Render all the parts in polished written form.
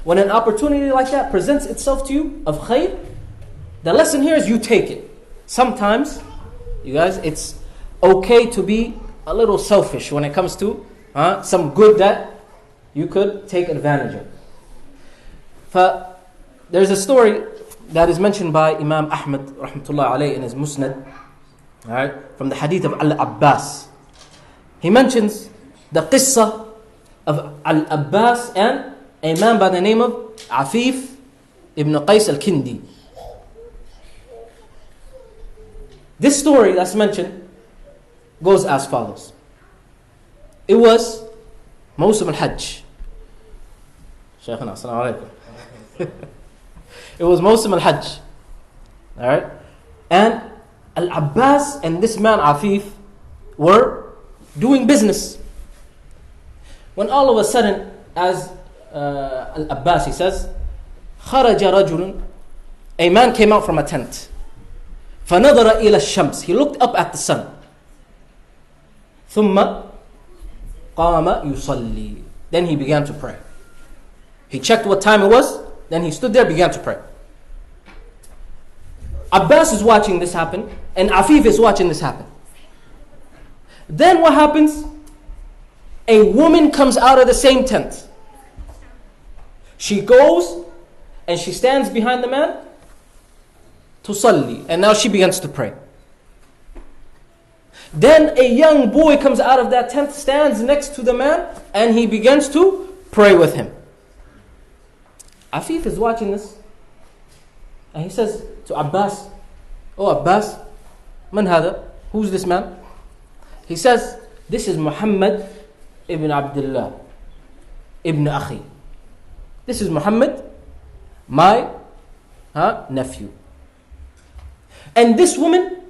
when an opportunity like that presents itself to you of khayr, the lesson here is you take it. Sometimes, you guys, it's okay to be a little selfish when it comes to some good that you could take advantage of. There's a story that is mentioned by Imam Ahmad rahmatullah alayhi in his Musnad, right, from the hadith of Al-Abbas. He mentions the qissa of Al-Abbas and a man by the name of Afif ibn Qais al-Kindi. This story that's mentioned goes as follows. It was Mawsim al-Hajj. Shaykhana, assalamu alaikum. It was Mawsim al-Hajj. Alright? And Al-Abbas and this man Afif were doing business. When all of a sudden, as Al-Abbas, he says, خَرَجَ رَجُلٌ, a man came out from a tent. فَنَظَرَ إِلَى الشَّمْسِ, he looked up at the sun. ثُمَّ قَامَ يُصَلِّي, then he began to pray. He checked what time it was, then he stood there, began to pray. Abbas is watching this happen, and Afif is watching this happen. Then what happens? A woman comes out of the same tent. She goes and she stands behind the man to salli, and now she begins to pray. Then a young boy comes out of that tent, stands next to the man, and he begins to pray with him. Afif is watching this, and he says to Abbas, "Oh Abbas, man hada? Who's this man?" He says, "This is Muhammad ibn Abdullah ibn Akhi. This is Muhammad, my nephew. And this woman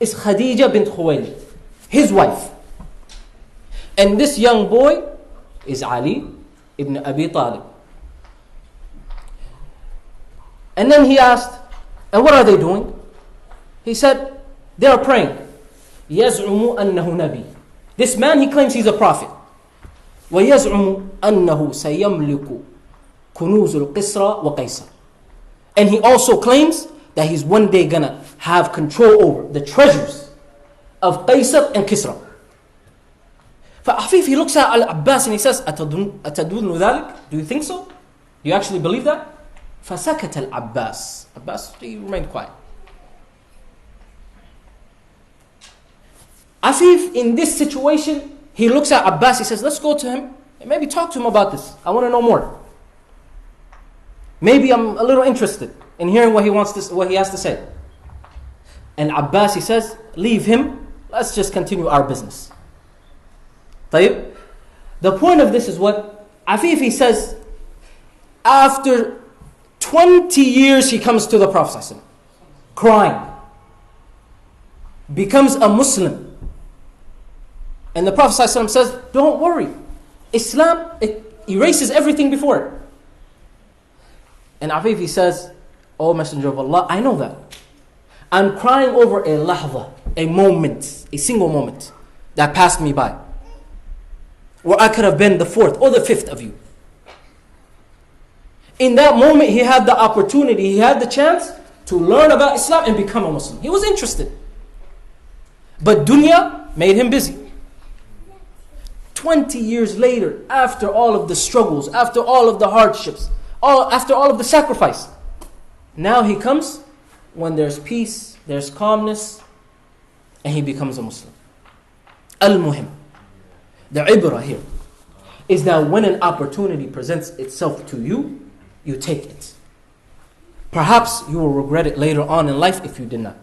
is Khadija bint Khuwaylid, his wife. And this young boy is Ali ibn Abi Talib." And then he asked, "And what are they doing?" He said, "They are praying. يَزْعُمُ أَنَّهُ نَبِي." This man, he claims he's a prophet. وَيَزْعُمُ أَنَّهُ سَيَمْلِكُ كُنُوزُ الْقِسْرَ وَقَيْسَرَ. And he also claims that he's one day gonna have control over the treasures of Qaysar and Kisra. فَأَفif, he looks at Al-Abbas and he says, أَتَدُنُّ ذَلِكَ? Do you think so? Do you actually believe that? فَسَكَتَ الْعَبَّاسِ. Abbas, he remained quiet. Afif, in this situation, he looks at Abbas, he says, "Let's go to him and maybe talk to him about this. I want to know more. Maybe I'm a little interested in hearing what he has to say." And Abbas, he says, "Leave him. Let's just continue our business." طيب? The point of this is what Afif, he says, after 20 years he comes to the Prophet ﷺ, crying, becomes a Muslim. And the Prophet ﷺ says, "Don't worry. Islam, it erases everything before it." And Afif, he says, "O Messenger of Allah, I know that. I'm crying over a lahza, a moment, a single moment that passed me by, where I could have been the fourth or the fifth of you. In that moment, he had the opportunity, he had the chance to learn about Islam and become a Muslim. He was interested. But dunya made him busy. 20 years later, after all of the struggles, after all of the hardships, after all of the sacrifice, now he comes when there's peace, there's calmness, and he becomes a Muslim. Al-Muhim, the ibrah here, is that when an opportunity presents itself to you, you take it. Perhaps you will regret it later on in life if you did not.